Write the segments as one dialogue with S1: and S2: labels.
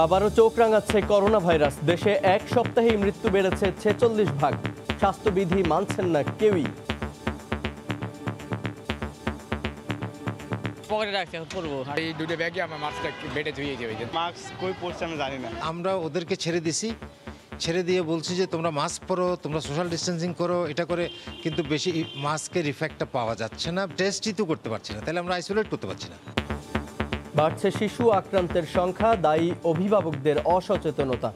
S1: আবারও চোখ রাঙাচ্ছে corona virus. দেশে এক সপ্তাহেই মৃত্যু বেড়েছে 46%। স্বাস্থ্যবিধি মানছেন না কেউই।
S2: পকেটে রাখছি, পরবো।
S3: এই দুটো ব্যাগে আমার মাস্কটা বেডে ধুয়ে যাবে।
S4: মাস্ক কই পড়ছে আমি জানি না।
S5: আমরা ওদেরকে ছেড়ে দিছি, ছেড়ে দিয়ে বলছি যে তোমরা মাস্ক পরো, তোমরা সোশ্যাল ডিস্টেন্সিং করো, এটা করে কিন্তু বেশি মাস্কের ইফেক্টটা পাওয়া যাচ্ছে না, টেস্টই তো করতে পারছি না, তাহলে আমরা আইসোলেট করতে পারছি না।
S1: বাড়ছে শিশু আক্রান্তের সংখ্যা, দায়ী অভিভাবকদের অসচেতনতা।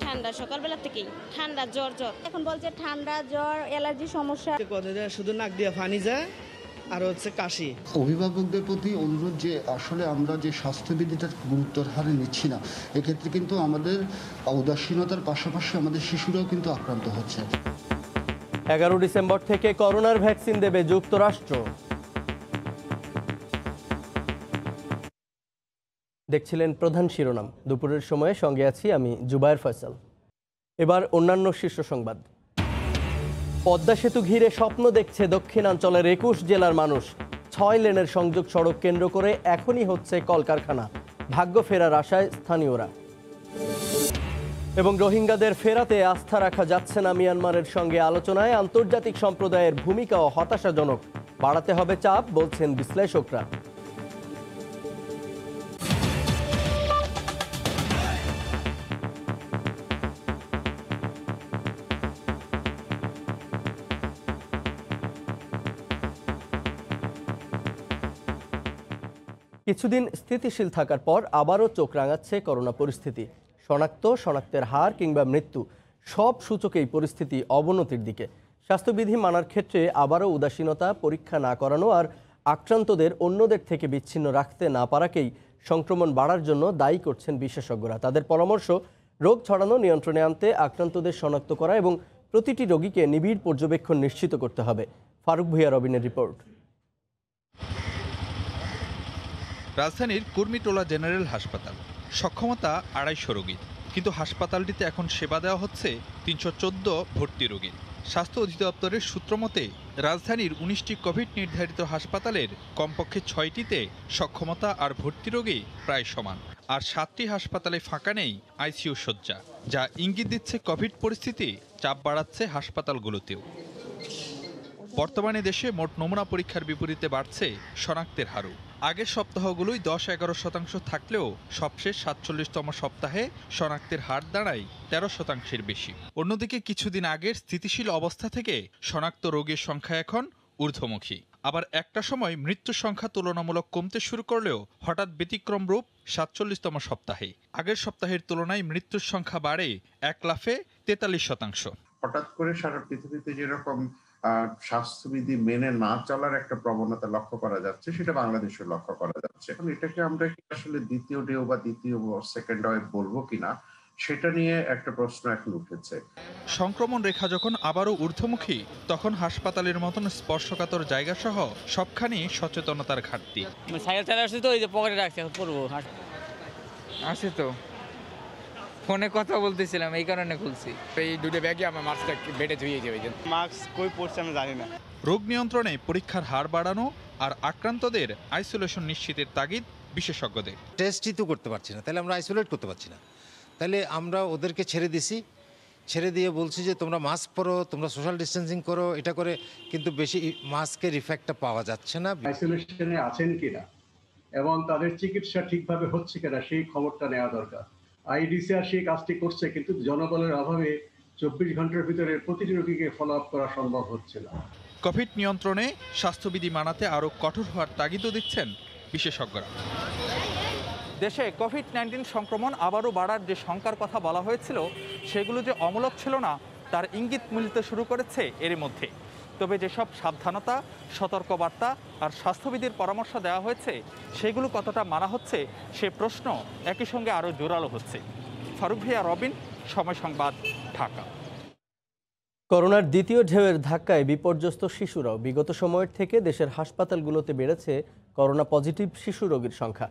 S6: ঠান্ডা সকালবেলা থেকেই ঠান্ডা জ্বর এখন বলছে ঠান্ডা জ্বর অ্যালার্জি সমস্যা।
S7: শুধু নাক দিয়ে পানি যায় আর হচ্ছে কাশি।
S8: অভিভাবকদের প্রতি অনুরোধ যে আসলে আমরা যে স্বাস্থ্যবিধিটা গুরুত্বর হারে নিচ্ছি না, এক্ষেত্রে কিন্তু আমাদের উদাসীনতার পাশাপাশি আমাদের শিশুরাও কিন্তু আক্রান্ত হচ্ছে।
S1: 11 ডিসেম্বর থেকে করোনার ভ্যাকসিন দেবে যুক্তরাষ্ট্র। দেখছিলেন প্রধান শিরোনাম। দুপুরের সময়ে সঙ্গে আছি আমি জুবায়ের ফয়সাল। এবার অন্যান্য শীর্ষ সংবাদ। পদ্মা সেতু ঘিরে স্বপ্ন দেখছে দক্ষিণাঞ্চলের 21 জেলার মানুষ। 6 লেনের সংযোগ সড়ক কেন্দ্র করে এখনই হচ্ছে কলকারখানা। ভাগ্য ফেরার আশায় স্থানীয়রা। এবং রোহিঙ্গাদের ফেরাতে আস্থা রাখা যাচ্ছে না মিয়ানমারের সঙ্গে আলোচনায়। আন্তর্জাতিক সম্প্রদায়ের ভূমিকাও হতাশাজনক। বাড়াতে হবে চাপ, বলছেন বিশ্লেষকরা। কিছুদিন স্থিতিশীল থাকার পর আবারও চোখ রাঙাচ্ছে করোনা পরিস্থিতি। শনাক্তের হার কিংবা মৃত্যু সব সূচকেই পরিস্থিতি অবনতির দিকে। স্বাস্থ্যবিধি মানার ক্ষেত্রে আবারও উদাসীনতা, পরীক্ষা না করানো আর আক্রান্তদের অন্যদের থেকে বিচ্ছিন্ন রাখতে না পারাকেই সংক্রমণ বাড়ার জন্য দায়ী করছেন বিশেষজ্ঞরা। তাদের পরামর্শ, রোগ ছড়ানো নিয়ন্ত্রণে আনতে আক্রান্তদের শনাক্ত করা এবং প্রতিটি রোগীকে নিবিড় পর্যবেক্ষণ নিশ্চিত করতে হবে। ফারুক ভুঁইয়া রবিনের রিপোর্ট।
S9: রাজধানীর কুর্মিটোলা জেনারেল হাসপাতাল, সক্ষমতা 250 রোগীর, কিন্তু হাসপাতালটিতে এখন সেবা দেওয়া হচ্ছে 314 ভর্তি রোগীর। স্বাস্থ্য অধিদপ্তরের সূত্র মতে রাজধানীর 19টি কোভিড নির্ধারিত হাসপাতালের কমপক্ষে 6টিতে সক্ষমতা আর ভর্তি রোগী প্রায় সমান, আর 7টি হাসপাতালে ফাঁকা নেই আইসিইউ শয্যা, যা ইঙ্গিত দিচ্ছে কোভিড পরিস্থিতি চাপ বাড়াচ্ছে হাসপাতালগুলোতেও। বর্তমানে দেশে মোট নমুনা পরীক্ষার বিপরীতে বাড়ছে শনাক্তের হারও। আগের সপ্তাহগুলোই 10-11% থাকলেও সবশেষ 47তম সপ্তাহে শনাক্তের হার দাঁড়ায় 13%-এর বেশি। অন্যদিকে কিছুদিন আগের স্থিতিশীল অবস্থা থেকে শনাক্ত রোগীর সংখ্যা এখন ঊর্ধ্বমুখী। আবার একটা সময় মৃত্যুর সংখ্যা তুলনামূলক কমতে শুরু করলেও হঠাৎ ব্যতিক্রম রূপ 47তম সপ্তাহে। আগের সপ্তাহের তুলনায় মৃত্যুর সংখ্যা বাড়ে 1 লাফে 43%।
S10: হঠাৎ করে সারা পৃথিবীতে যেরকম স্বাস্থ্যবিধি মেনে না চলার একটা প্রবণতা লক্ষ্য করা যাচ্ছে, সেটা বাংলাদেশে লক্ষ্য করা যাচ্ছে। এখন এটাকে আমরা কি আসলে দ্বিতীয় ঢেউ বা দ্বিতীয় সেকেন্ড ওয়েভ বলবো কিনা, সেটা নিয়ে একটা প্রশ্ন এখন উঠেছে।
S9: সংক্রমণ রেখা যখন আবারও ঊর্ধ্বমুখী, তখন হাসপাতালের মতন স্পর্শকাতর জায়গা সহ সবখানি সচেতনতার ঘাটতি।
S2: সাইকেল চালা আসছি তো, এই যে পকেটে রাখছি, পরবো।
S3: আছে তো, ফোনে কথা বলতেছিলাম, এই কারণে খুলছি। এই দুটো ব্যাগে আমার মাস্কটা বেডে ধুয়ে যাবে।
S4: মাস্ক কই পড়ছে আমি জানি না।
S9: রোগ নিয়ন্ত্রণে পরীক্ষার হার বাড়ানো আর আক্রান্তদের আইসোলেশন নিশ্চিতের তাগিদ বিশেষজ্ঞদের।
S5: টেস্টই তো করতে পারছি না, তাহলে আমরা আইসোলেট করতে পারছি না, তাহলে আমরা ওদেরকে ছেড়ে দিছি, ছেড়ে দিয়ে বলছি যে তোমরা মাস্ক পরো, তোমরা সোশ্যাল ডিস্টেন্সিং করো, এটা করে কিন্তু বেশি মাস্কের ইফেক্টটা পাওয়া যাচ্ছে না।
S11: আইসোলেশনে আছেন কিনা এবং তাদের চিকিৎসা ঠিকভাবে হচ্ছে কিনা সেই খবরটা নেওয়া দরকার। আইডিসিআর সেই কাজটি করছে, কিন্তু জনবলের অভাবে 24 ঘন্টার ভিতরে প্রতিটি রোগীকে ফলো আপ করা সম্ভব হচ্ছে না।
S9: কোভিড নিয়ন্ত্রণে স্বাস্থ্যবিধি মানাতে আরও কঠোর হওয়ার তাগিদও দিচ্ছেন বিশেষজ্ঞরা। দেশে কোভিড-19 সংক্রমণ আবারও বাড়ার যে শঙ্কার কথা বলা হয়েছিল, সেগুলো যে অমূলক ছিল না তার ইঙ্গিত মিলতে শুরু করেছে এরই মধ্যে। তবে যেসব সাবধানতা, সতর্কবার্তা আর স্বাস্থ্যবিধির পরামর্শ দেওয়া হয়েছে, সেগুলো কতটা মানা হচ্ছে সে প্রশ্ন একই সঙ্গে আরও জোরালো হচ্ছে। ফারুক ভুঁইয়া রবিন, সময় সংবাদ, ঢাকা।
S1: করোনার দ্বিতীয় ঢেউয়ের ধাক্কায় বিপর্যস্ত শিশুরাও। বিগত সময়ের থেকে দেশের হাসপাতালগুলোতে বেড়েছে করোনা পজিটিভ শিশু রোগীর সংখ্যা।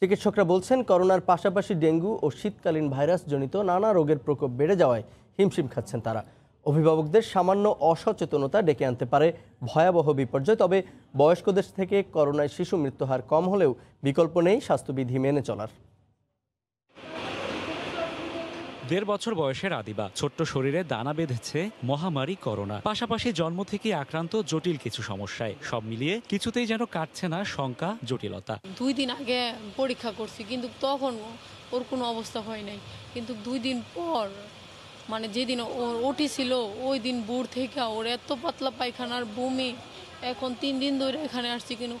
S1: চিকিৎসকরা বলছেন, করোনার পাশাপাশি ডেঙ্গু ও শীতকালীন ভাইরাসজনিত নানা রোগের প্রকোপ বেড়ে যাওয়ায় হিমশিম খাচ্ছেন তারা। অভিভাবকদের সামান্য অসচেতনতা ডেকে আনতে পারে ভয়াবহ বিপর্যয়। তবে বয়স্কদের থেকে করোনায় শিশু মৃত্যুহার কম হলেও বিকল্প নেই স্বাস্থ্যবিধি মেনে চলার।
S12: ১.৫ বছর বয়সের আদিবা ছোট্ট শরীরে দানা বেঁধেছে মহামারী করোনা, পাশাপাশি জন্ম থেকে আক্রান্ত জটিল কিছু সমস্যায়। সব মিলিয়ে কিছুতেই যেন কাটছে না শঙ্কা, জটিলতা।
S13: 2 দিন আগে পরীক্ষা করছি, কিন্তু তখন ওর কোনো অবস্থা হয় নাই। কিন্তু 2 দিন পর, মানে যেদিন ওর ওটি ছিল ওই দিন ভোর থেকে ওর এত পাতলা পায়খানার বমি, এখন 3 দিন ধরে এখানে আসছি কিন্তু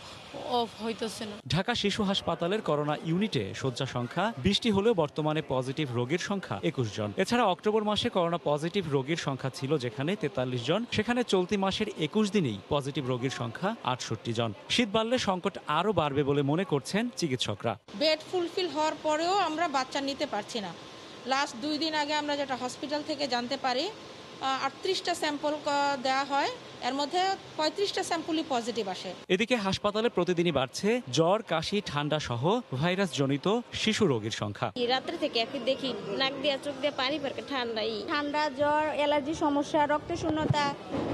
S13: অফ হইতেছে না।
S12: ঢাকা শিশু হাসপাতালের করোনা ইউনিটে শয্যা সংখ্যা 20টি হলেও বর্তমানে পজিটিভ রোগীর সংখ্যা 21 জন। এছাড়া অক্টোবর মাসে করোনা পজিটিভ রোগীর সংখ্যা ছিল যেখানে 43 জন, সেখানে চলতি মাসের 21 দিনেই পজিটিভ রোগীর সংখ্যা 68 জন। শীত বাড়লে সংকট আরও বাড়বে বলে মনে করছেন চিকিৎসকরা।
S14: বেড ফুলফিল হওয়ার পরেও আমরা বাচ্চা নিতে পারছি না। লাস্ট 2 দিন আগে আমরা যেটা হসপিটাল থেকে জানতে পারি 38টা স্যাম্পল দেওয়া হয়, এর মধ্যে 35টা স্যাম্পলই পজিটিভ আসে।
S12: এদিকে হাসপাতালে প্রতিদিনই বাড়ছে জ্বর, কাশি, ঠান্ডা সহ ভাইরাস জনিত শিশু রোগীর সংখ্যা।
S6: রাত্রে থেকে একটু দেখি নাক দিয়ে চোখ দিয়ে পানি পড়ে, ঠান্ডা জ্বর, অ্যালার্জি সমস্যা, রক্ত শূন্যতা,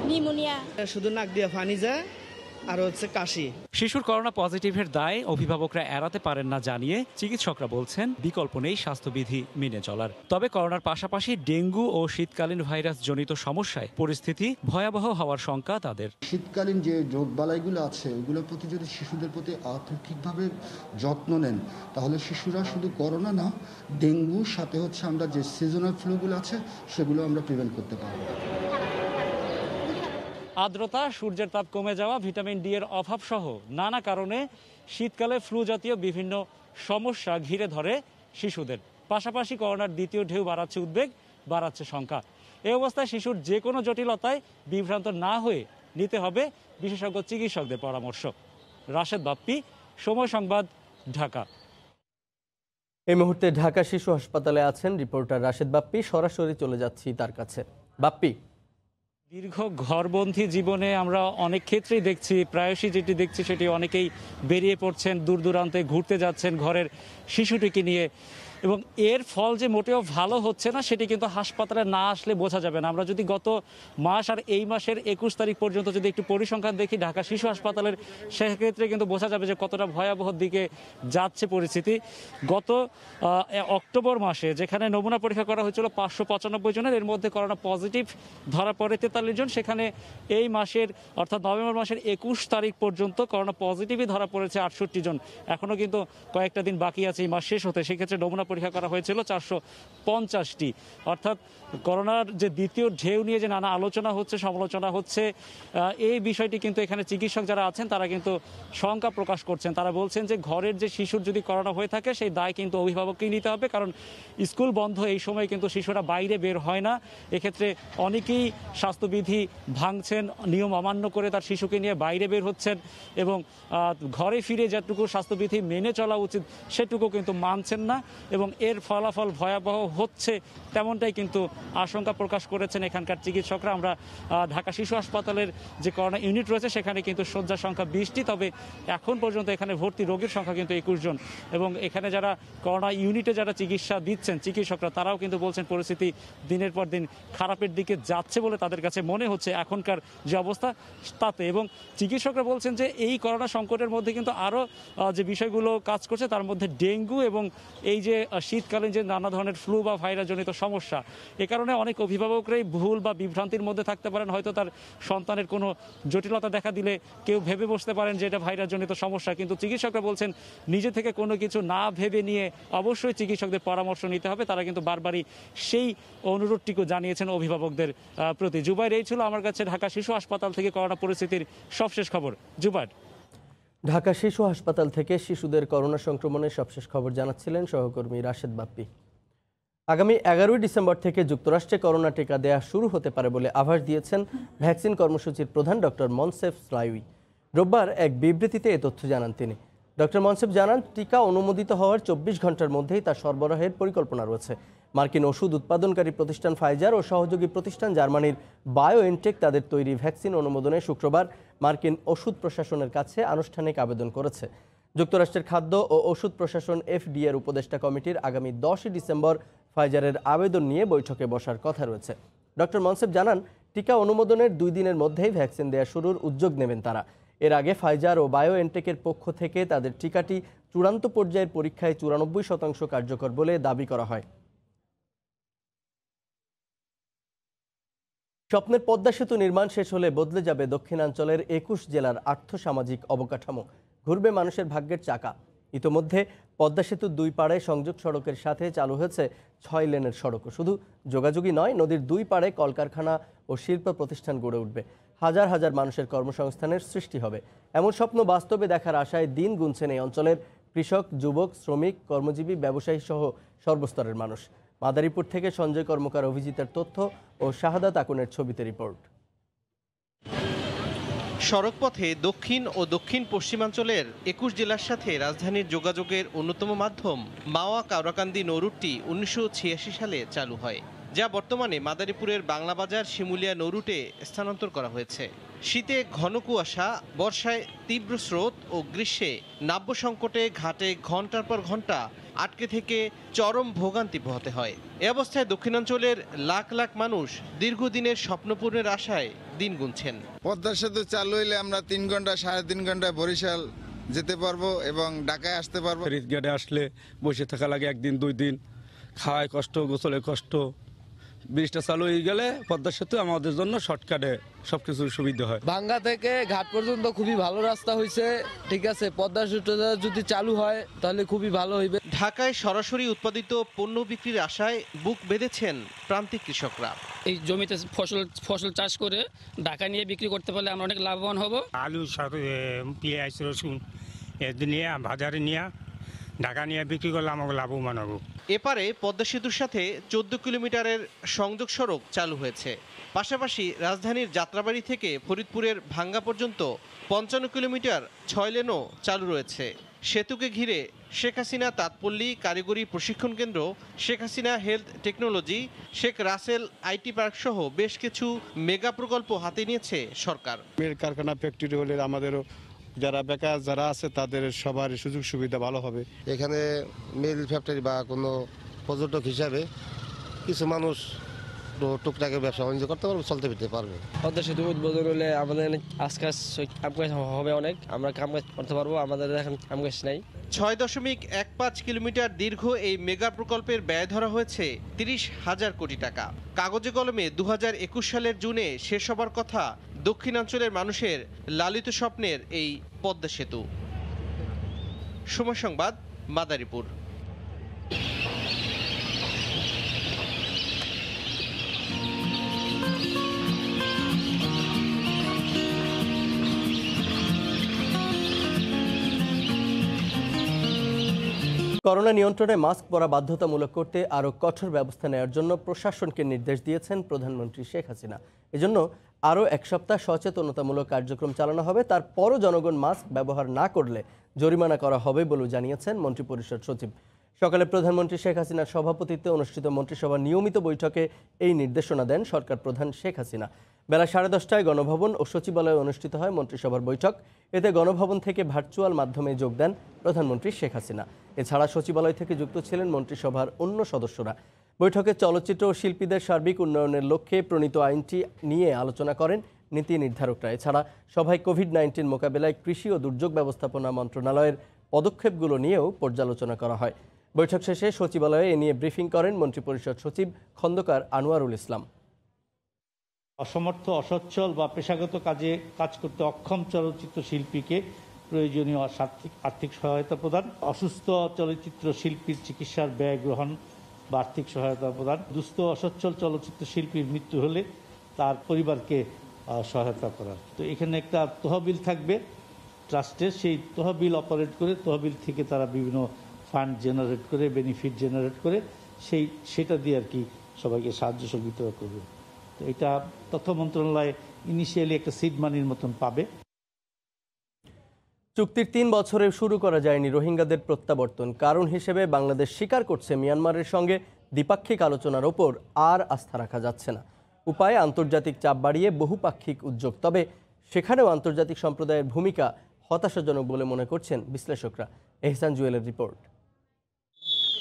S6: নিউমোনিয়া,
S7: শুধু নাক দিয়ে পানি যায় আর কাশি।
S12: শিশুর করোনা পজিটিভের দায় অভিভাবকরা এড়াতে পারেন না জানিয়ে চিকিৎসকরা বলছেন বিকল্প নেই স্বাস্থ্যবিধি মেনে চলার। তবে করোনার পাশাপাশি ডেঙ্গু ও শীতকালীন ভাইরাস জনিত সমস্যায় পরিস্থিতি ভয়াবহ হওয়ার শঙ্কা তাদের।
S8: শীতকালীন যে রোগবালাইগুলো আছে ওগুলোর প্রতি যদি শিশুদের প্রতি ঠিকভাবে যত্ন নেন তাহলে শিশুরা শুধু করোনা না, ডেঙ্গুর সাথে আমরা যে সিজনাল ফ্লুগুলো আছে সেগুলো আমরা প্রিভেন্ট করতে পারবো।
S12: আর্দ্রতা, সূর্যের তাপ কমে যাওয়া, ভিটামিন ডি এর অভাব সহ নানা কারণে শীতকালে ফ্লু জাতীয় বিভিন্ন সমস্যা ঘিরে ধরে শিশুদের। পাশাপাশি করোনার দ্বিতীয় ঢেউ বাড়াচ্ছে উদ্বেগ, বাড়াচ্ছে শঙ্কা। এই অবস্থায় শিশুর যে কোনো জটিলতায় বিভ্রান্ত না হয়ে নিতে হবে বিশেষজ্ঞ চিকিৎসকদের পরামর্শ। রাশেদ বাপ্পি, সময় সংবাদ, ঢাকা।
S1: এই মুহূর্তে ঢাকা শিশু হাসপাতালে আছেন রিপোর্টার রাশেদ বাপ্পি। সরাসরি চলে যাচ্ছি তার কাছে। বাপ্পি,
S12: দীর্ঘ ঘরবন্দি জীবনে আমরা অনেক ক্ষেত্রেই দেখছি, প্রায়শই যেটি দেখছি সেটি অনেকেই বেরিয়ে পড়ছেন, দূর দূরান্তে ঘুরতে যাচ্ছেন ঘরের শিশুটিকে নিয়ে, এবং এর ফল যে মোটেও ভালো হচ্ছে না সেটি কিন্তু হাসপাতালে না আসলে বোঝা যাবে না। আমরা যদি গত মাস আর এই মাসের 21 তারিখ পর্যন্ত যদি একটু পরিসংখ্যান দেখি ঢাকা শিশু হাসপাতালের, সেক্ষেত্রে কিন্তু বোঝা যাবে যে কতটা ভয়াবহ দিকে যাচ্ছে পরিস্থিতি। গত অক্টোবর মাসে যেখানে নমুনা পরীক্ষা করা হয়েছিল 595 জনের, এর মধ্যে করোনা পজিটিভ ধরা পড়ে 43 জন, সেখানে এই মাসের অর্থাৎ নভেম্বর মাসের 21 তারিখ পর্যন্ত করোনা পজিটিভই ধরা পড়েছে 68 জন। এখনও কিন্তু কয়েকটা দিন বাকি আছে এই মাস শেষ হতে। সেক্ষেত্রে নমুনা পরীক্ষা করা হয়েছিল 450টি। অর্থাৎ করোনার যে দ্বিতীয় ঢেউ নিয়ে যে নানা আলোচনা হচ্ছে, সমালোচনা হচ্ছে, এই বিষয়টি কিন্তু এখানে চিকিৎসক যারা আছেন তারা কিন্তু শঙ্কা প্রকাশ করছেন। তারা বলছেন যে ঘরের যে শিশুর যদি করোনা হয়ে থাকে সেই দায় কিন্তু অভিভাবককেই নিতে হবে, কারণ স্কুল বন্ধ এই সময় কিন্তু শিশুরা বাইরে বের হয় না। এক্ষেত্রে অনেকেই স্বাস্থ্যবিধি ভাঙছেন, নিয়ম অমান্য করে তার শিশুকে নিয়ে বাইরে বের হচ্ছেন এবং ঘরে ফিরে যেটুকু স্বাস্থ্যবিধি মেনে চলা উচিত সেটুকু কিন্তু মানছেন না, এবং এর ফলাফল ভয়াবহ হচ্ছে তেমনটাই কিন্তু আশঙ্কা প্রকাশ করেছেন এখানকার চিকিৎসকরা। আমরা ঢাকা শিশু হাসপাতালের যে করোনা ইউনিট রয়েছে সেখানে কিন্তু শয্যা সংখ্যা 20টি, তবে এখন পর্যন্ত এখানে ভর্তি রোগীর সংখ্যা কিন্তু 21 জন, এবং এখানে যারা করোনা ইউনিটে যারা চিকিৎসা দিচ্ছেন চিকিৎসকরা তারাও কিন্তু বলছেন পরিস্থিতি দিনের পর দিন খারাপের দিকে যাচ্ছে বলে তাদের কাছে মনে হচ্ছে এখনকার যে অবস্থা তাতে। এবং চিকিৎসকরা বলছেন যে এই করোনা সংকটের মধ্যে কিন্তু আরও যে বিষয়গুলো কাজ করছে তার মধ্যে ডেঙ্গু এবং এই যে শীতকালীন যে নানা ধরনের ফ্লু বা ভাইরাসজনিত সমস্যা, এ কারণে অনেক অভিভাবকরাই ভুল বা বিভ্রান্তির মধ্যে থাকতে পারেন। হয়তো তার সন্তানের কোনো জটিলতা দেখা দিলে কেউ ভেবে বসতে পারেন যে এটা ভাইরাসজনিত সমস্যা, কিন্তু চিকিৎসকরা বলছেন নিজে থেকে কোনো কিছু না ভেবে নিয়ে অবশ্যই চিকিৎসকদের পরামর্শ নিতে হবে। তারা কিন্তু বারবারই সেই অনুরোধটিকে জানিয়েছেন অভিভাবকদের প্রতি। জুবাইর, এই ছিল আমার কাছে ঢাকা শিশু হাসপাতাল থেকে করোনা পরিস্থিতির সবশেষ খবর। জুবাইর।
S1: ঢাকা শিশু হাসপাতাল থেকে শিশুদের করোনা সংক্রমণের সবশেষ খবর জানাচ্ছিলেন সহকর্মী রাশেদ বাপ্পি। আগামী 11ই ডিসেম্বর থেকে যুক্তরাষ্ট্রে করোনা টিকা দেয়া শুরু হতে পারে বলে আভাস দিয়েছেন ভ্যাকসিন কর্মসূচির প্রধান ডক্টর মনসেফ স্লাইউই। রোববার এক বিবৃতিতে এ তথ্য জানান তিনি। ডক্টর মনসেফ জানান, টিকা অনুমোদিত হওয়ার 24 ঘন্টার মধ্যেই তা সরবরাহের পরিকল্পনা রয়েছে। মার্কিন ওষুধ উৎপাদনকারী প্রতিষ্ঠান ফাইজার ও সহযোগী প্রতিষ্ঠান জার্মানির বায়োএনটেক তাদের তৈরি ভ্যাকসিন অনুমোদনে শুক্রবার মার্কিন ওষুধ প্রশাসনের কাছে আনুষ্ঠানিক আবেদন করেছে। যুক্তরাষ্ট্রের খাদ্য ও ওষুধ প্রশাসন FDA উপদেষ্টা কমিটির আগামী 10 ডিসেম্বর ফাইজারের আবেদন নিয়ে বৈঠকে বসার কথা রয়েছে। ডক্টর মনসেফ জানান, টিকা অনুমোদনের 2 দিনের মধ্যেই ভ্যাকসিন দেওয়া শুরুর উদ্যোগ নেবেন তারা। এর আগে ফাইজার ও বায়োএনটেকের পক্ষ থেকে তাদের টিকাটি চূড়ান্ত পর্যায়ের পরীক্ষায় 94% কার্যকর বলে দাবি করা হয়। স্বপ্নের পদ্মা সেতু নির্মাণ শেষ হলে বদলে যাবে দক্ষিণাঞ্চলের 21 জেলার আর্থসামাজিক অবকাঠামো, ঘুরবে মানুষের ভাগ্যের চাকা। ইতোমধ্যে পদ্মা সেতুর 2 পাড়ে সংযোগ সড়কের সাথে চালু হয়েছে 6 লেনের সড়কও। শুধু যোগাযোগই নয়, নদীর 2 পাড়ে কলকারখানা ও শিল্প প্রতিষ্ঠান গড়ে উঠবে। হাজার হাজার মানুষের কর্মসংস্থানের সৃষ্টি হবে। এমন স্বপ্ন বাস্তবে দেখার আশায় দিন গুনছেন এই অঞ্চলের কৃষক, যুবক, শ্রমিক, কর্মজীবী, ব্যবসায়ী সহ সর্বস্তরের মানুষ। মাদারীপুর থেকে সঞ্জয় কর্মকার, অভিজিতের তথ্য ও শাহাদাত আকুনের ছবিতে রিপোর্ট।
S15: সড়কপথে দক্ষিণ ও দক্ষিণ পশ্চিমাঞ্চলের 21 জেলার সাথে রাজধানীর যোগাযোগের অন্যতম মাধ্যম মাওয়া কাওড়াকান্দি নৌরুটটি 1986 সালে চালু হয়, যা বর্তমানে মাদারীপুরের বাংলাবাজার শিমুলিয়া নৌরুটে স্থানান্তর করা হয়েছে। শীতে ঘন কুয়াশা, বর্ষায় তীব্র স্রোত ও গ্রীষ্মে নাব্য সংকটে ঘাটে ঘন্টার পর ঘন্টা আটকে থেকে চরম ভোগান্তি পোহাতে হয়। এ অবস্থায় দক্ষিণাঞ্চলের লাখ লাখ মানুষ দীর্ঘদিনের স্বপ্নপূরণের আশায় দিন গুনছেন।
S16: পদ্মা সেতু চালু হইলে আমরা 3 ঘন্টা 3.5 ঘন্টা বরিশাল যেতে পারবো এবং ঢাকায় আসতে পারবো।
S17: রিজগার্ডে আসলে বসে থাকা লাগে 1 দিন 2 দিন, খাওয়ায় কষ্ট, গোসলে কষ্ট। ব্রিজটা চালু হয়ে গেলে পদ্মা সেতু আমাদের জন্য শর্টকাটে সবকিছু সুবিধা হয়।
S18: ভাঙ্গা থেকে ঘাট পর্যন্ত খুবই ভালো রাস্তা হয়েছে, ঠিক আছে। পদ্মা সেতু যদি চালু হয় তাহলে খুবই ভালো হইবে।
S15: ঢাকায় সরাসরি উৎপাদিত পণ্য বিক্রির আশায় বুক বেঁধেছেন প্রান্তিক কৃষকরা।
S19: এই জমিতে ফসল চাষ করে ঢাকা নিয়ে বিক্রি করতে পারলে আমরা অনেক লাভবান হব।
S20: আলু, পেঁয়াজ, রসুন নিয়ে বাজারে নিয়ে ঢাকা নিয়ে বিক্রি করলে আমাকে লাভবান হব।
S15: এপারে পদ্মা সেতুর সাথে 14 কিলোমিটারের সংযোগ সড়ক চালু হয়েছে। পাশাপাশি রাজধানীর যাত্রাবাড়ি থেকে ফরিদপুরের ভাঙ্গা পর্যন্ত 55 কিলোমিটার 6 লেনও চালু রয়েছে। সেতুকে ঘিরে শেখ হাসিনা তাঁতপল্লী কারিগরি প্রশিক্ষণ কেন্দ্র, Sheikh Hasina health technology, Sheikh Russel IT park সহ বেশ কিছু মেগা প্রকল্প হাতে নিয়েছে সরকার।
S21: মিল কারখানা, ফ্যাক্টরি হলে আমাদেরও যারা বেকার যারা আছে তাদের সবার সুযোগ সুবিধা ভালো হবে।
S22: এখানে মিল ফ্যাক্টরি বা কোনো পর্যটক হিসাবে কিছু মানুষ টুকটাকে ব্যবসা বাণিজ্য করতে পারবে, চলতে ফিরতে পারবে।
S18: পদ্মা সেতু উদ্বোধন হলে আমাদের আজকাল কাজ হবে, অনেক আমরা কাম কাজ করতে পারবো। আমাদের এখন কাম কাজ নাই।
S15: 6.15 কিলোমিটার দীর্ঘ এই মেগা প্রকল্পের ব্যয় ধরা হয়েছে 30,000 কোটি টাকা। কাগজে কলমে 2021 সালের জুনে শেষ হবার কথা দক্ষিণাঞ্চলের মানুষের লালিত স্বপ্নের এই পদ্মা সেতু। সময় সংবাদ, মাদারীপুর।
S1: করোনা নিয়ন্ত্রণে মাস্ক পরা বাধ্যতামূলক করতে আরও কঠোর ব্যবস্থা নেওয়ার জন্য প্রশাসনকে নির্দেশ দিয়েছেন প্রধানমন্ত্রী শেখ হাসিনা। এজন্য আরও 1 সপ্তাহ সচেতনতামূলক কার্যক্রম চালানো হবে। তারপরও জনগণ মাস্ক ব্যবহার না করলে জরিমানা করা হবে বলেও জানিয়েছেন মন্ত্রিপরিষদ সচিব। সকালে প্রধানমন্ত্রী শেখ হাসিনার সভাপতিত্বে অনুষ্ঠিত মন্ত্রিসভার নিয়মিত বৈঠকে এই নির্দেশনা দেন সরকার প্রধান শেখ হাসিনা। বেলা 10:30টায় গণভবন ও সচিবালয়ে অনুষ্ঠিত হয় মন্ত্রিসভার বৈঠক। এতে গণভবন থেকে ভার্চুয়াল মাধ্যমে যোগ দেন প্রধানমন্ত্রী শেখ হাসিনা। এছাড়া সচিবালয় থেকে যুক্ত ছিলেন মন্ত্রিসভার অন্য সদস্যরা। বৈঠকে চলচ্চিত্র ও শিল্পীদের সার্বিক উন্নয়নের লক্ষ্যে প্রণীত আইনটি নিয়ে আলোচনা করেন নীতি নির্ধারকরা। এছাড়া সভায় কোভিড-19 মোকাবেলায় কৃষি ও দুর্যোগ ব্যবস্থাপনা মন্ত্রণালয়ের পদক্ষেপগুলো নিয়েও পর্যালোচনা করা হয়। বৈঠক শেষে সচিবালয়ে এ নিয়ে ব্রিফিং করেন মন্ত্রিপরিষদ সচিব খন্দকার আনোয়ারুল ইসলাম।
S23: অসমর্থ, অসচ্ছল বা পেশাগত কাজে কাজ করতে অক্ষম চলচ্চিত্র শিল্পীকে প্রয়োজনীয় আর্থিক সহায়তা প্রদান, অসুস্থ চলচ্চিত্র শিল্পীর চিকিৎসার ব্যয় গ্রহণ বা আর্থিক সহায়তা প্রদান, দুস্থ অসচ্ছল চলচ্চিত্র শিল্পীর মৃত্যু হলে তার পরিবারকে সহায়তা করা। তো এখানে একটা তহবিল থাকবে ট্রাস্টের, সেই তহবিল অপারেট করে তহবিল থেকে তারা বিভিন্ন ফান্ড জেনারেট করে, বেনিফিট জেনারেট করে সেটা দিয়ে আর কি সবাইকে সাহায্য সহযোগিতা করবে। তো এটা তথ্য মন্ত্রণালয় ইনিশিয়ালি একটা সিড মানির মতন পাবে।
S1: চুক্তির 3 বছরে শুরু করা যায়নি রোহিঙ্গাদের প্রত্যাবর্তন। কারণ হিসেবে বাংলাদেশ স্বীকার করছে মিয়ানমারের সঙ্গে দ্বিপাক্ষিক আলোচনার ওপর আর আস্থা রাখা যাচ্ছে না। উপায়ে আন্তর্জাতিক চাপ বাড়িয়ে বহুপাক্ষিক উদ্যোগ। তবে সেখানেও আন্তর্জাতিক সম্প্রদায়ের ভূমিকা হতাশাজনক বলে মনে করছেন বিশ্লেষকরা। এহসান জুয়েলের রিপোর্ট।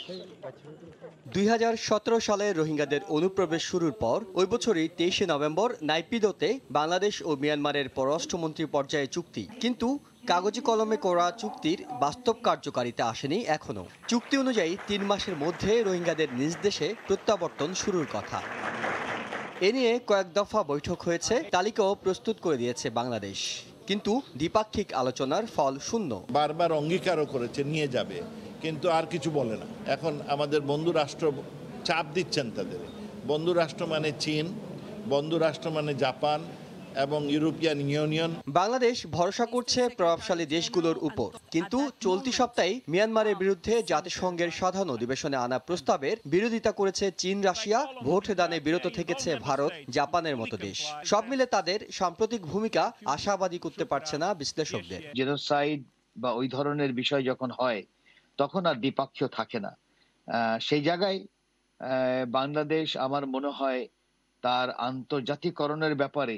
S2: 2017 সালে রোহিঙ্গাদের অনুপ্রবেশ শুরুর পর ওই বছরই 23শে নভেম্বর নাইপিদোতে বাংলাদেশ ও মিয়ানমারের পররাষ্ট্রমন্ত্রী পর্যায়ে চুক্তি, কিন্তু কাগজে কলমে করা চুক্তির বাস্তব কার্যকারিতা আসেনি এখনো। চুক্তি অনুযায়ী 3 মাসের মধ্যে রোহিঙ্গাদের নিজ দেশে প্রত্যাবর্তন শুরুর কথা। এ নিয়ে কয়েক দফা বৈঠক হয়েছে, তালিকাও প্রস্তুত করে দিয়েছে বাংলাদেশ, কিন্তু দ্বিপাক্ষিক আলোচনার ফল শূন্য।
S3: বারবার অঙ্গীকারও করেছে নিয়ে যাবে, কিন্তু আর কিছু বলে না। এখন আমাদের বন্ধু রাষ্ট্র চাপ দিচ্ছেন তাদের। বন্ধু রাষ্ট্র মানে চীন, বন্ধু রাষ্ট্র মানে জাপান এবং ইউরোপিয়ান ইউনিয়ন।
S2: বাংলাদেশ ভরসা করছে প্রভাবশালী দেশগুলোর উপর, কিন্তু চলতি সপ্তাহে মিয়ানমারের বিরুদ্ধে জাতিসংঘের সাধারণ অধিবেশনে আনা প্রস্তাবের বিরোধিতা করেছে চীন, রাশিয়া, ভোট দানে বিরত থেকেছে ভারত, জাপানের মতো দেশ। সব মিলে তাদের সাম্প্রতিক ভূমিকা আশাবাদী করতে পারছে না বিশ্লেষকদের।
S10: জেনোসাইড বা ওই ধরনের বিষয় যখন হয় তখন আর দ্বিপাক্ষীয় থাকে না। সেই জায়গায় বাংলাদেশ আমার মনে হয় তার আন্তর্জাতিকরণের ব্যাপারে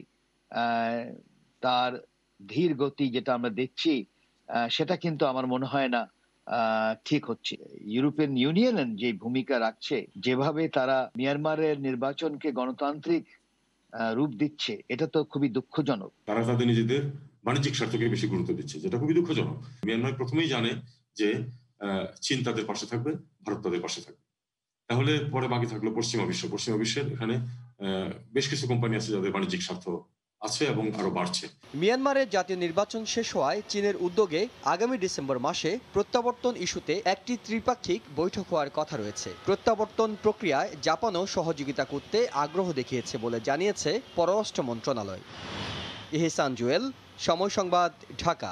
S10: তার ধীর গতি যেটা আমরা দেখছি সেটা কিন্তু আমার মনে হয় না ঠিক হচ্ছে। ইউরোপিয়ান ইউনিয়ন যে ভূমিকা রাখছে, যেভাবে তারা মিয়ানমারের নির্বাচনকে গণতান্ত্রিক রূপ দিচ্ছে, এটা তো খুবই দুঃখজনক।
S24: তারা তাদের নিজেদের বাণিজ্যিক স্বার্থকে বেশি গুরুত্ব দিচ্ছে, যেটা খুবই দুঃখজনক। মিয়ানমার প্রথমেই জানে যে চীন তাদের পাশে থাকবে, ভারত তাদের পাশে থাকবে, তাহলে পরে বাকি থাকলো পশ্চিমা বিশ্ব। পশ্চিমা বিশ্বের এখানে বেশ কিছু কোম্পানি আছে যাদের বাণিজ্যিক স্বার্থ আছে এবং আরো বাড়ছে।
S2: মিয়ানমারের জাতীয় নির্বাচন শেষ হওয়ায় চীনের উদ্যোগে আগামী ডিসেম্বর মাসে প্রত্যাবর্তন ইস্যুতে একটি ত্রিপাক্ষিক বৈঠক হওয়ার কথা রয়েছে। প্রত্যাবর্তন প্রক্রিয়ায় জাপানও সহযোগিতা করতে আগ্রহ দেখিয়েছে বলে জানিয়েছে পররাষ্ট্র মন্ত্রণালয়। ইহসান জুয়েল, সময় সংবাদ, ঢাকা।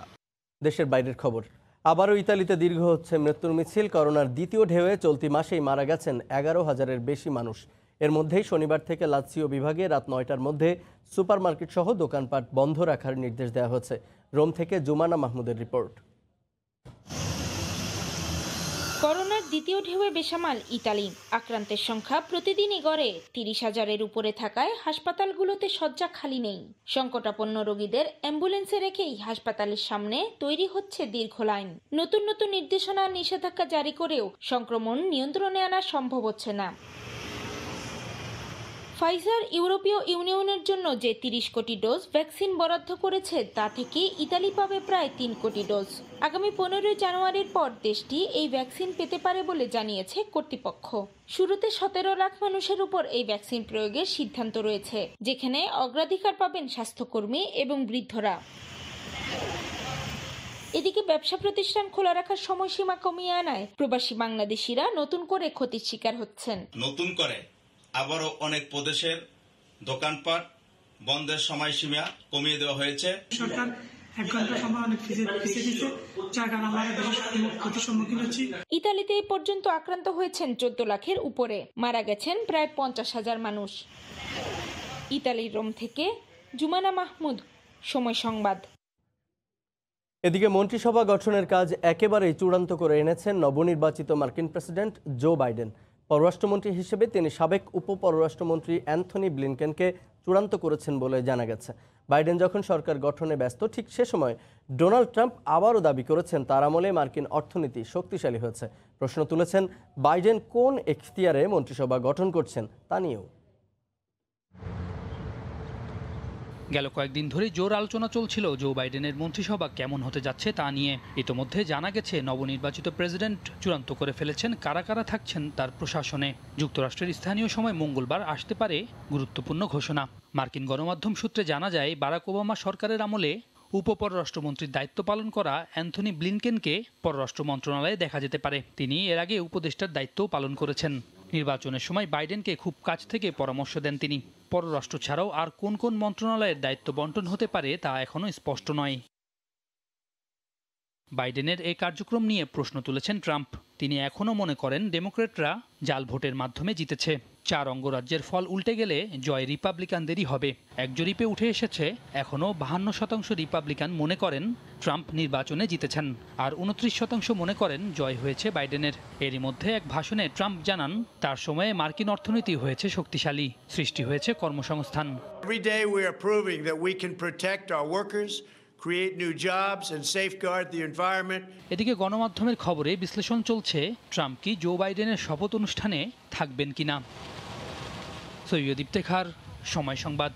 S1: দেশের বাইরের খবর। আবারও ইতালিতে দীর্ঘ হচ্ছে মৃত্যুর মিছিল। করোনার দ্বিতীয় ঢেউয়ে চলতি মাসেই মারা গেছেন 11,000-এর বেশি মানুষ। এর মধ্যেই শনিবার থেকে লাৎসিও বিভাগে রাত 9টার মধ্যে সুপারমার্কেট সহ দোকানপাট বন্ধ রাখার নির্দেশ দেওয়া হয়েছে। রোম থেকে জুমানা মাহমুদের রিপোর্ট।
S25: করোনার দ্বিতীয় ঢেউয়ে বেসামাল ইতালি। আক্রান্তের সংখ্যা প্রতিদিনই গড়ে 30,000-এর উপরে থাকায় হাসপাতালগুলোতে শয্যা খালি নেই। সংকটাপন্ন রোগীদের অ্যাম্বুলেন্সে রেখেই হাসপাতালের সামনে তৈরি হচ্ছে দীর্ঘ লাইন। নতুন নতুন নির্দেশনা, নিষেধাজ্ঞা জারি করেও সংক্রমণ নিয়ন্ত্রণে আনা সম্ভব হচ্ছে না। ফাইজার ইউরোপীয় ইউনিয়নের জন্য যে 30 কোটি ডোজ ভ্যাকসিন বরাদ্দ করেছে, তা থেকে ইতালি পাবে প্রায় 3 কোটি ডোজ। আগামী 15 জানুয়ারির পর দেশটি এই ভ্যাকসিন পেতে পারে বলে জানিয়েছে কর্তৃপক্ষ। শুরুতে 17 লাখ মানুষের উপর এই ভ্যাকসিন প্রয়োগের সিদ্ধান্ত রয়েছে, যেখানে অগ্রাধিকার পাবেন স্বাস্থ্যকর্মী এবং বৃদ্ধরা। এদিকে ব্যবসা প্রতিষ্ঠান খোলা রাখার সময়সীমা কমিয়ে আনায় প্রবাসী বাংলাদেশিরা নতুন করে ক্ষতির শিকার হচ্ছেন।
S26: নতুন করে আবারও অনেক প্রদেশের দোকানপাট বন্ধের সময়সীমা কমিয়ে দেওয়া হয়েছে।
S27: সরকার 1 ঘন্টা সময় অনেক ফিসে দিচ্ছে, যার কারণে আমরা ক্ষতির সম্মুখীন হচ্ছি।
S25: ইতালিতে এই পর্যন্ত আক্রান্ত হয়েছেন 14 লাখের উপরে, মারা গেছেন প্রায় 50,000 মানুষ। ইতালির রোম থেকে জুমানা মাহমুদ, সময় সংবাদ।
S1: এদিকে মন্ত্রিসভা গঠনের কাজ একেবারেই চূড়ান্ত করে এনেছেন নবনির্বাচিত মার্কিন প্রেসিডেন্ট জো বাইডেন। পররাষ্ট্রমন্ত্রী হিসেবে তিনি সাবেক উপপররাষ্ট্রমন্ত্রী অ্যান্থনি ব্লিনকেনকে চূড়ান্ত করেছেন বলে জানা গেছে। বাইডেন যখন সরকার গঠনে ব্যস্ত, ঠিক সে সময় ডোনাল্ড ট্রাম্প আবারও দাবি করেছেন তার আমলে মার্কিন অর্থনীতি শক্তিশালী হয়েছে। প্রশ্ন তুলেছেন বাইডেন কোন এখতিয়ারে মন্ত্রিসভা গঠন করছেন তা নিয়েও।
S28: গেল কয়েকদিন ধরেই জোর আলোচনা চলছিল জো বাইডেনের মন্ত্রিসভা কেমন হতে যাচ্ছে তা নিয়ে। ইতোমধ্যে জানা গেছে নবনির্বাচিত প্রেসিডেন্ট চূড়ান্ত করে ফেলেছেন কারা কারা থাকছেন তার প্রশাসনে। যুক্তরাষ্ট্রের স্থানীয় সময় মঙ্গলবার আসতে পারে গুরুত্বপূর্ণ ঘোষণা। মার্কিন গণমাধ্যম সূত্রে জানা যায়, বারাক ওবামা সরকারের আমলে উপপররাষ্ট্রমন্ত্রীর দায়িত্ব পালন করা অ্যান্থনি ব্লিনকেনকে পররাষ্ট্র মন্ত্রণালয়ে দেখা যেতে পারে। তিনি এর আগে উপদেষ্টার দায়িত্বও পালন করেছেন। নির্বাচনের সময় বাইডেনকে খুব কাছ থেকে পরামর্শ দেন তিনি। পররাষ্ট্র ছাড়াও আর কোন কোন মন্ত্রণালয়ের দায়িত্ব বন্টন হতে পারে তা এখনও স্পষ্ট নয়। বাইডেনের এই কার্যক্রম নিয়ে প্রশ্ন তুলেছেন ট্রাম্প। তিনি এখনও মনে করেন ডেমোক্র্যাটরা জাল ভোটের মাধ্যমে জিতেছে। 4 অঙ্গরাজ্যের ফল উল্টে গেলে জয় রিপাবলিকানদেরই হবে। এক জরিপে উঠে এসেছে এখনও 52% রিপাবলিকান মনে করেন ট্রাম্প নির্বাচনে জিতেছেন, আর 29% মনে করেন জয় হয়েছে বাইডেনের। এরই মধ্যে এক ভাষণে ট্রাম্প জানান, তার সময়ে মার্কিন অর্থনীতি হয়েছে শক্তিশালী, সৃষ্টি হয়েছে কর্মসংস্থান।
S29: Every day we are proving that we can protect our workers,
S4: create new jobs, and safeguard the environment.
S28: এদিকে গণমাধ্যমের খবরে বিশ্লেষণ চলছে ট্রাম্প কি জো বাইডেনের শপথ অনুষ্ঠানে থাকবেন কিনা। সৈয়দ ইফতেখার, সময় সংবাদ।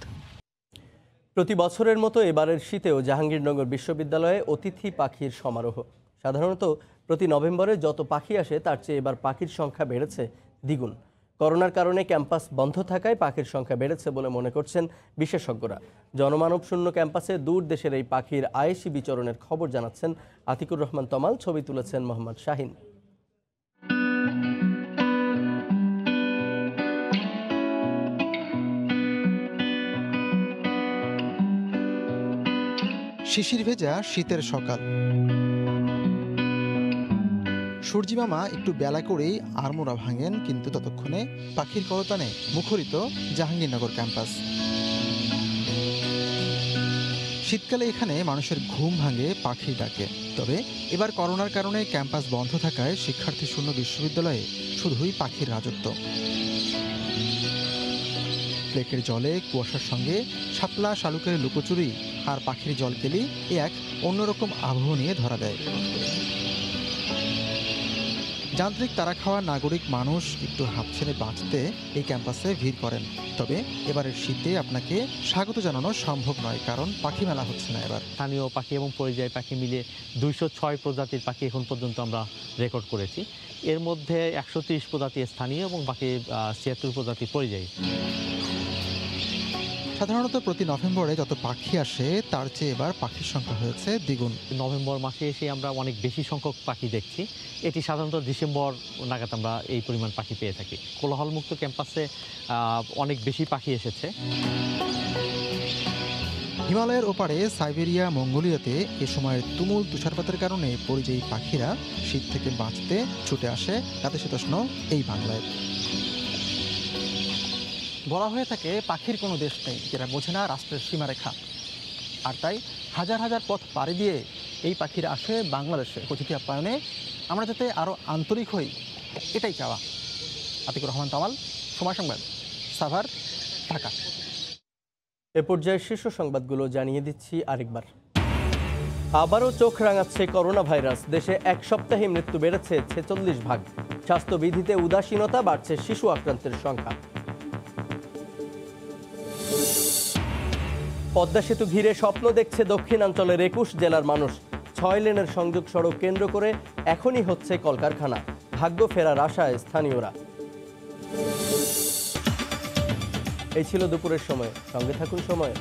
S1: প্রতি বছরের মতো এবারের শীতেও জাহাঙ্গীরনগর বিশ্ববিদ্যালয়ে অতিথি পাখির সমারোহ। সাধারণত প্রতি নভেম্বরে যত পাখি আসে তার চেয়ে এবার পাখির সংখ্যা বেড়েছে দ্বিগুণ। করোনার কারণে ক্যাম্পাস বন্ধ থাকায় পাখির সংখ্যা বেড়েছে বলে মনে করছেন বিশেষজ্ঞরা। জনমানব শূন্য ক্যাম্পাসে দূর দেশের এই পাখির আয়েশি বিচরণের খবর জানাচ্ছেন আতিকুর রহমান তমাল, ছবি তুলেছেন মোহাম্মদ শাহিন।
S5: শিশির ভেজা শীতের সকাল, সূর্যি মামা একটু বেলা করেই আড়মোড়া ভাঙেন, কিন্তু ততক্ষণে পাখির করতানে মুখরিত জাহাঙ্গীরনগর ক্যাম্পাস। শীতকালে এখানে মানুষের ঘুম ভাঙে পাখির ডাকে। তবে এবার করোনার কারণে ক্যাম্পাস বন্ধ থাকায় শিক্ষার্থী শূন্য বিশ্ববিদ্যালয়ে শুধুই পাখির রাজত্ব। লেকের জলে কুয়াশার সঙ্গে শাপলা শালুকের লুকোচুরি আর পাখির জলকেলি এক অন্যরকম আবহ নিয়ে ধরা দেয়। যান্ত্রিক তারা খাওয়া নাগরিক মানুষ একটু হাঁপ ছেড়ে বাঁচতে এই ক্যাম্পাসে ভিড় করেন। তবে এবারের শীতে আপনাকে স্বাগত জানানো সম্ভব নয়, কারণ পাখি মেলা হচ্ছে না এবার।
S6: স্থানীয় পাখি এবং পরিযায়ী পাখি মিলে 206 প্রজাতির পাখি এখন পর্যন্ত আমরা রেকর্ড করেছি। এর মধ্যে 130 প্রজাতি স্থানীয় এবং বাকি 76 প্রজাতি পরিযায়ী।
S5: সাধারণত প্রতি নভেম্বরে যত পাখি আসে তার চেয়ে এবার পাখির সংখ্যা হয়েছে দ্বিগুণ।
S6: নভেম্বর মাসে এসে আমরা অনেক বেশি সংখ্যক পাখি দেখছি। এটি সাধারণত ডিসেম্বর নাগাদ আমরা এই পরিমাণ পাখি পেয়ে থাকি। কোলাহলমুক্ত ক্যাম্পাসে অনেক বেশি পাখি এসেছে।
S5: হিমালয়ের ওপারে সাইবেরিয়া, মঙ্গোলিয়াতে এ সময়ের তুমুল তুষারপাতের কারণে পরিযায়ী পাখিরা শীত থেকে বাঁচতে ছুটে আসে নাতিশীতোষ্ণ এই বাংলায়। বলা হয়ে থাকে পাখির কোনো দেশ নেই যেটা বোঝে না রাষ্ট্রের সীমারেখা। আর তাই হাজার হাজার পথ পাড়ি দিয়ে এই পাখিরা আসে বাংলাদেশে অতিথি আপ্যায়নে। আমরা যাতে আরও আন্তরিক হই, এটাই চাওয়া। আতিকুর রহমান তমাল, সময় সংবাদ, সাভার, ঢাকা।
S1: এ পর্যায়ে শীর্ষ সংবাদগুলো জানিয়ে দিচ্ছি আরেকবার। আবারও চোখ রাঙাচ্ছে করোনা ভাইরাস। দেশে এক সপ্তাহে মৃত্যু বেড়েছে 46%। স্বাস্থ্যবিধিতে উদাসীনতা, বাড়ছে শিশু আক্রান্তের সংখ্যা। পদ্মা সেতু ঘিরে স্বপ্ন দেখছে দক্ষিণাঞ্চলের 21 জেলার মানুষ। 6 লেনের সংযোগ সড়ক কেন্দ্র করে এখনই হচ্ছে কলকারখানা। ভাগ্য ফেরার আশায় স্থানীয়রা। এই ছিল দুপুরের সময়। সঙ্গে থাকুন সময়।